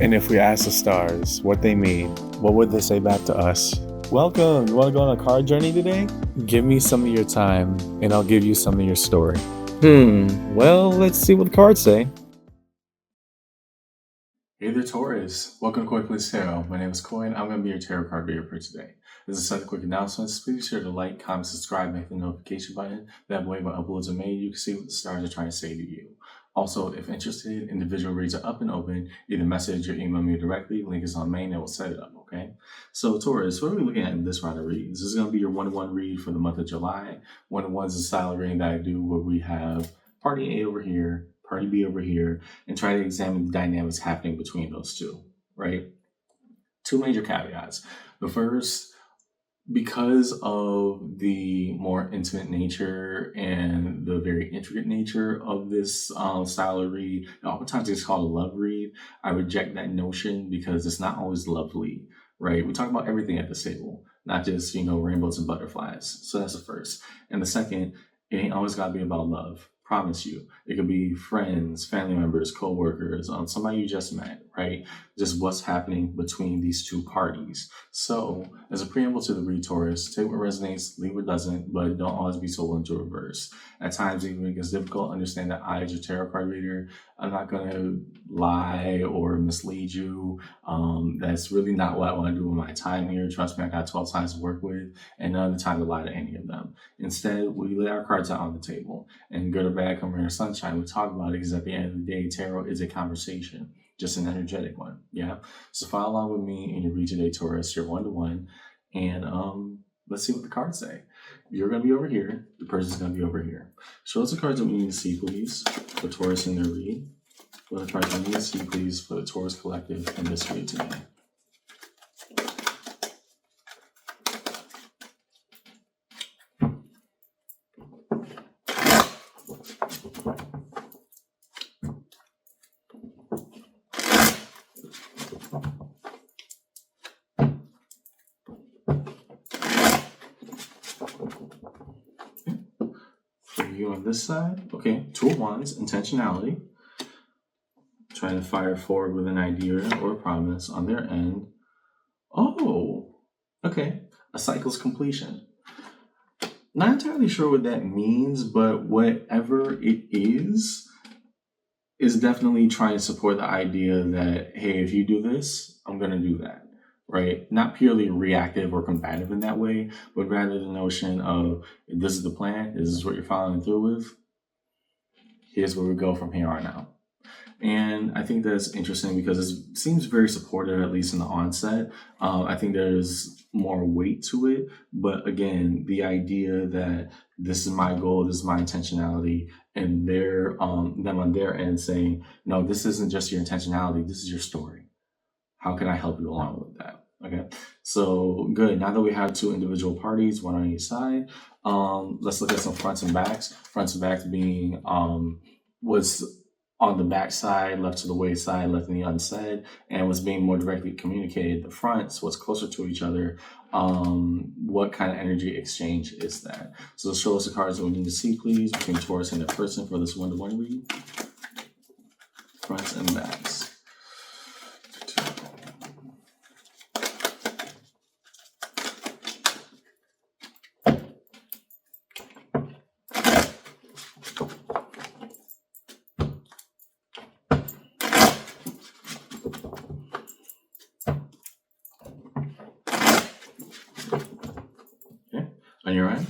And if we ask the stars what they mean, what would they say back to us? Welcome! You want to go on a card journey today? Give me some of your time, and I'll give you some of your story. Well, let's see what the cards say. Hey there, Taurus. Welcome to Koi Please Tarot. My name is Koi, and I'm going to be your tarot card reader for today. This is a set of quick announcements. Please be sure to like, comment, subscribe, and hit the notification button. That way, when uploads are made, you can see what the stars are trying to say to you. Also, if interested, individual reads are up and open. Either message or email me directly. Link is on main and we'll set it up, okay? So, Taurus, what are we looking at in this round of reads? This is going to be your one-to-one read for the month of July. One-to-one is a style reading that I do where we have party A over here, party B over here, and try to examine the dynamics happening between those two, right? Two major caveats. The first, because of the more intimate nature and the very intricate nature of this style of read, oftentimes it's called a love read. I reject that notion because it's not always lovely, right? We talk about everything at this table, not just, rainbows and butterflies. So that's the first. And the second, it ain't always got to be about love. Promise you. It could be friends, family members, co-workers, somebody you just met, right? Just what's happening between these two parties. So, as a preamble to the read, Taurus, take what resonates, leave what doesn't, but don't always be so willing to reverse. At times, even when it gets difficult, understand that I, as your tarot card reader, I'm not going to lie or mislead you. That's really not what I want to do with my time here. Trust me, I got 12 signs to work with, and none of the time to lie to any of them. Instead, we lay our cards out on the table, and good or bad, come rain or sunshine, we talk about it because at the end of the day, tarot is a conversation, just an energetic one. Yeah. So follow along with me in your read today, Taurus. You're one-to-one, and let's see what the cards say. You're going to be over here. The person's going to be over here. Show us the cards that we need to see, please, for Taurus in their read. What are the cards we need to see, please, for the Taurus Collective in this read today? For you on this side, okay, Two of Wands, intentionality. Trying to fire forward with an idea or a promise on their end. Oh, okay. A cycle's completion. Not entirely sure what that means, but whatever it is definitely trying to support the idea that, hey, if you do this, I'm going to do that, right? Not purely reactive or combative in that way, but rather the notion of, this is the plan, this is what you're following through with, here's where we go from here on out. And I think that's interesting because it seems very supportive, at least in the onset. I think there's more weight to it. But again, the idea that this is my goal, this is my intentionality, and they're them on their end saying, no, this isn't just your intentionality, this is your story. How can I help you along with that? Okay, so good. Now that we have two individual parties, one on each side, let's look at some fronts and backs. Fronts and backs being was on the back side, left to the wayside, left in the unsaid, and was being more directly communicated. The fronts, what's closer to each other, what kind of energy exchange is that? So show us the cards that we need to see, please, between Taurus and the person for this one-to-one read. Fronts and backs. On your end,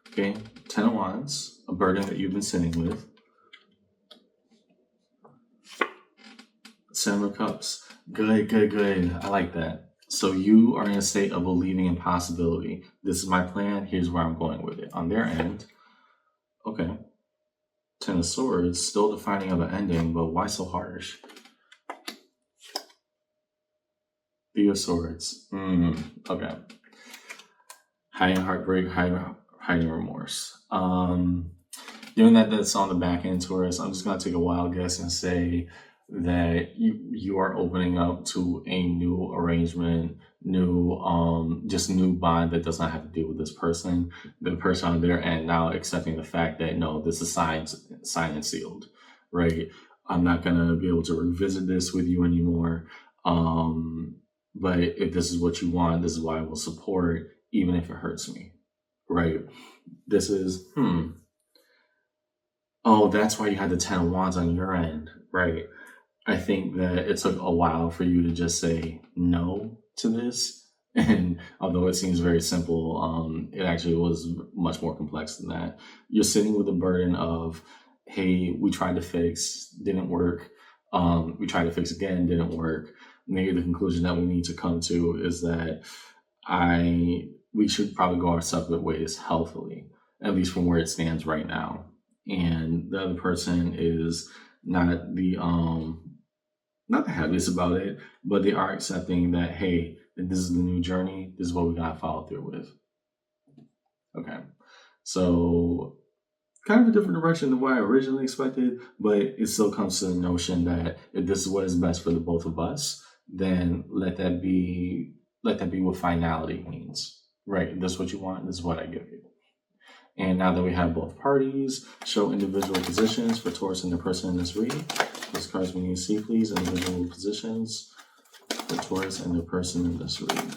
okay, 10 of Wands, a burden that you've been sitting with. 7 of Cups, good. I like that. So you are in a state of believing in possibility. This is my plan, here's where I'm going with it. On their end, okay, 10 of Swords, still defining of an ending, but why so harsh? 3 of Swords, okay. Hiding heartbreak, hiding remorse. Given that that's on the back end, Taurus, I'm just going to take a wild guess and say that you are opening up to a new arrangement, new bond that does not have to deal with this person. The person on their end now accepting the fact that no, this is signed and sealed, right? I'm not going to be able to revisit this with you anymore. But if this is what you want, this is why I will support, even if it hurts me, right? This is, oh, that's why you had the 10 of Wands on your end, right? I think that it took a while for you to just say no to this. And although it seems very simple, it actually was much more complex than that. You're sitting with the burden of, hey, we tried to fix, didn't work. We tried to fix again, didn't work. Maybe the conclusion that we need to come to is that we should probably go our separate ways healthily, at least from where it stands right now. And the other person is not the happiest about it, but they are accepting that, hey, this is the new journey. This is what we got to follow through with. Okay. So kind of a different direction than what I originally expected, but it still comes to the notion that if this is what is best for the both of us, then let that be what finality means, right? If this is what you want, this is what I give you. And now that we have both parties, show individual positions for Taurus and the person in this reading. Those cards we need to see, please. Individual positions for Taurus and the person in this reading.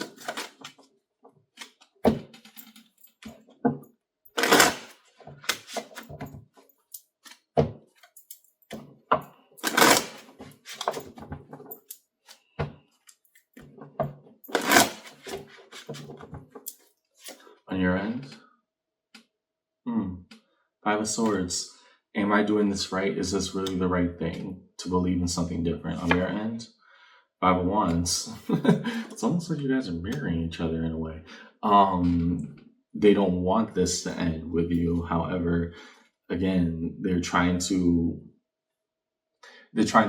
On your end? Five of Swords. Am I doing this right? Is this really the right thing to believe in something different? On your end? Five of Wands. It's almost like you guys are mirroring each other in a way. They don't want this to end with you. However, again, they're trying to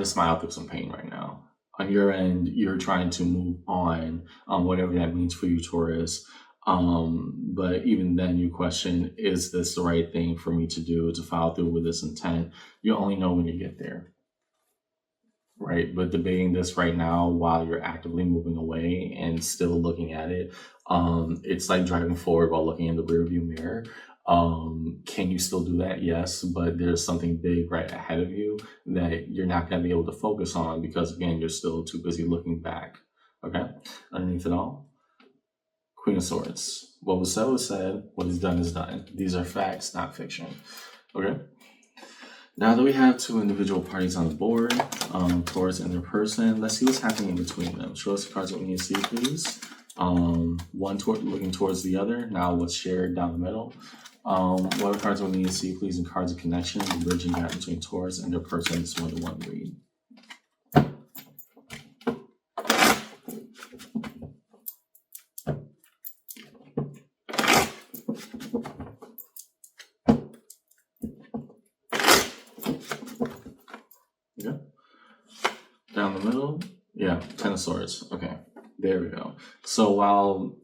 smile through some pain right now. On your end, you're trying to move on, whatever that means for you, Taurus. But even then you question, is this the right thing for me to do, to follow through with this intent? You only know when you get there, right? But debating this right now while you're actively moving away and still looking at it, it's like driving forward while looking in the rearview mirror. Can you still do that? Yes, but there's something big right ahead of you that you're not going to be able to focus on because, again, you're still too busy looking back. Okay, underneath it all, Queen of Swords. What was said was said. What is done is done. These are facts, not fiction. Okay. Now that we have two individual parties on the board, Taurus and their person, let's see what's happening in between them. Show us the cards that we need to see, please. One looking towards the other. Now what's shared down the middle. What are the cards that we need to see, please, in cards of connection, the bridging gap between Taurus and their person. This is one-to-one read. Okay. Down the middle, yeah, Ten of Swords. Okay, there we go. So while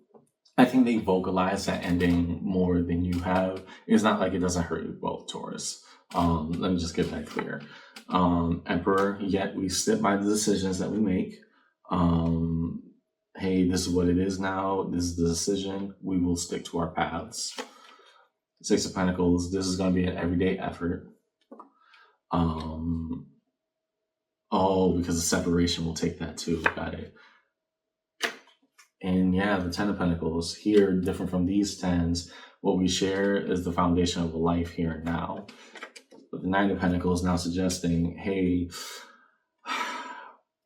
I think they vocalize that ending more than you have, it's not like it doesn't hurt you both, Taurus. Let me just get that clear. Emperor, yet we sit by the decisions that we make. Hey, this is what it is now. This is the decision. We will stick to our paths. Six of Pentacles, this is going to be an everyday effort. Oh, because the separation will take that too. Got it. And yeah, the Ten of Pentacles here, different from these tens, what we share is the foundation of a life here and now. But the Nine of Pentacles now suggesting, hey,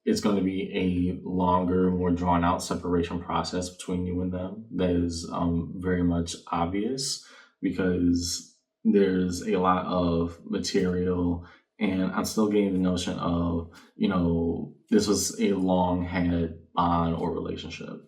it's going to be a longer, more drawn out separation process between you and them. That is very much obvious because there's a lot of material, and I'm still getting the notion of, this was a long had bond or relationship.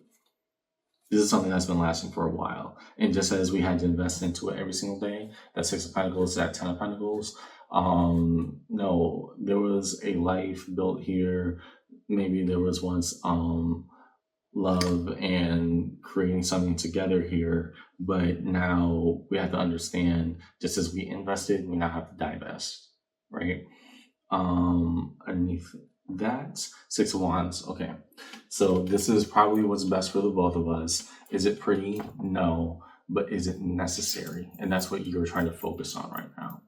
This is something that's been lasting for a while. And just as we had to invest into it every single day, that Six of Pentacles, that Ten of Pentacles, no, there was a life built here. Maybe there was once love and creating something together here, but now we have to understand, just as we invested, we now have to divest, right? Underneath that, Six of Wands. Okay, so this is probably what's best for the both of us. Is it pretty? No, but is it necessary? And that's what you're trying to focus on right now,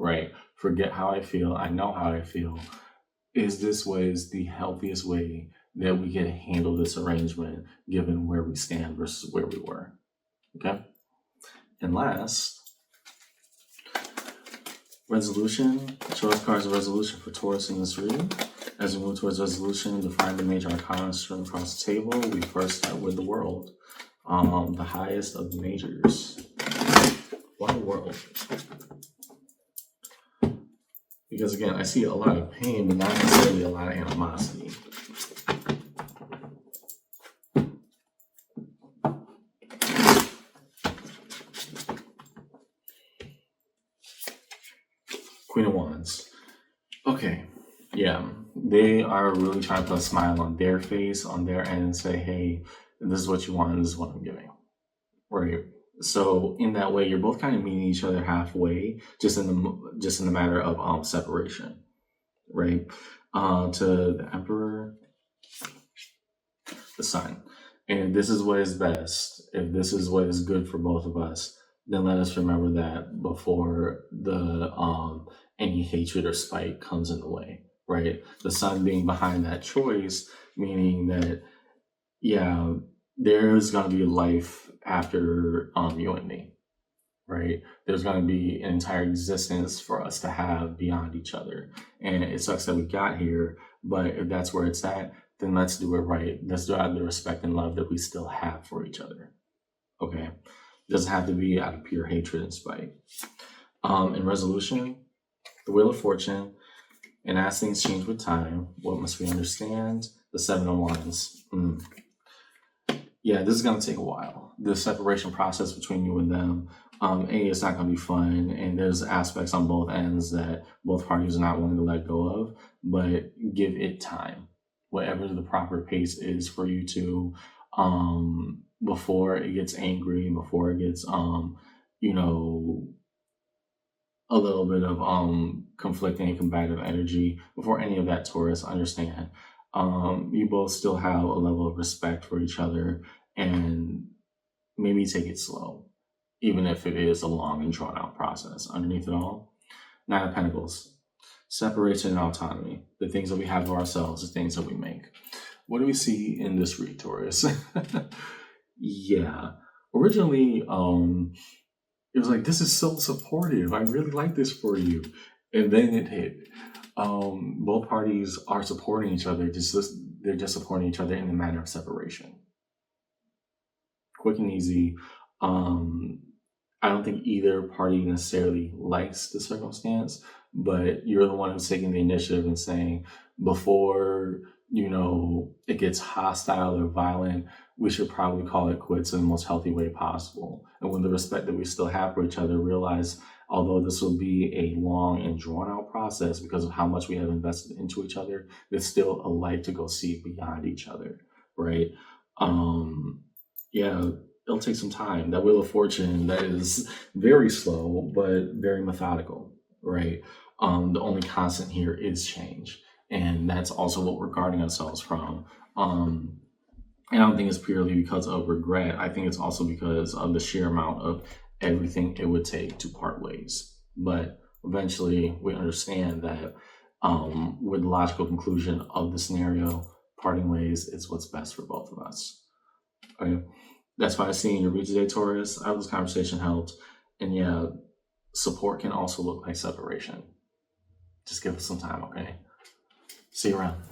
right? Forget how I feel. I know how I feel. Is this was the healthiest way that we can handle this arrangement given where we stand versus where we were? Okay. And last, resolution. Show us cards of resolution for Taurus in this reading. As we move towards resolution, define the major arcana strewn across the table. We first start with the world, the highest of the majors. Why world? Because again, I see a lot of pain, but not necessarily a lot of animosity. Queen of Wands. Okay, yeah, they are really trying to put a smile on their face, on their end, and say, hey, this is what you want, and this is what I'm giving. Right. So in that way, you're both kind of meeting each other halfway, just in the matter of separation, right? To the Emperor, the Sun, and if this is what is best, if this is what is good for both of us, then let us remember that before the any hatred or spite comes in the way, right? The Sun being behind that choice, meaning that yeah, there's gonna be life after you and me, right? There's gonna be an entire existence for us to have beyond each other. And it sucks that we got here, but if that's where it's at, then let's do it right. Let's do it out of the respect and love that we still have for each other. Okay. It doesn't have to be out of pure hatred and spite. In resolution, the Wheel of Fortune, and as things change with time, what must we understand? The Seven of Wands. Yeah, this is going to take a while. The separation process between you and them, it's not going to be fun. And there's aspects on both ends that both parties are not willing to let go of, but give it time. Whatever the proper pace is for you to, before it gets angry, before it gets, you know, a little bit of conflicting and combative energy, before any of that, Taurus, understand you both still have a level of respect for each other, and maybe take it slow, even if it is a long and drawn out process. Underneath it all, Nine of Pentacles, separation and autonomy, the things that we have for ourselves, the things that we make. What do we see in this read, Taurus? Yeah, originally, it was like, this is so supportive. I really like this for you. And then it hit. Both parties are supporting each other. They're just supporting each other in the manner of separation. Quick and easy. I don't think either party necessarily likes the circumstance, but you're the one who's taking the initiative and saying, before, it gets hostile or violent, we should probably call it quits in the most healthy way possible. And with the respect that we still have for each other, realize, although this will be a long and drawn out process because of how much we have invested into each other, there's still a light to go see beyond each other, right? Yeah, it'll take some time. That Wheel of Fortune, that is very slow, but very methodical, right? The only constant here is change. And that's also what we're guarding ourselves from. And I don't think it's purely because of regret. I think it's also because of the sheer amount of everything it would take to part ways. But eventually we understand that with the logical conclusion of the scenario, parting ways is what's best for both of us. Okay. That's why I see in your read today, Taurus. I hope this conversation helped. And yeah, support can also look like separation. Just give us some time, okay? See you around.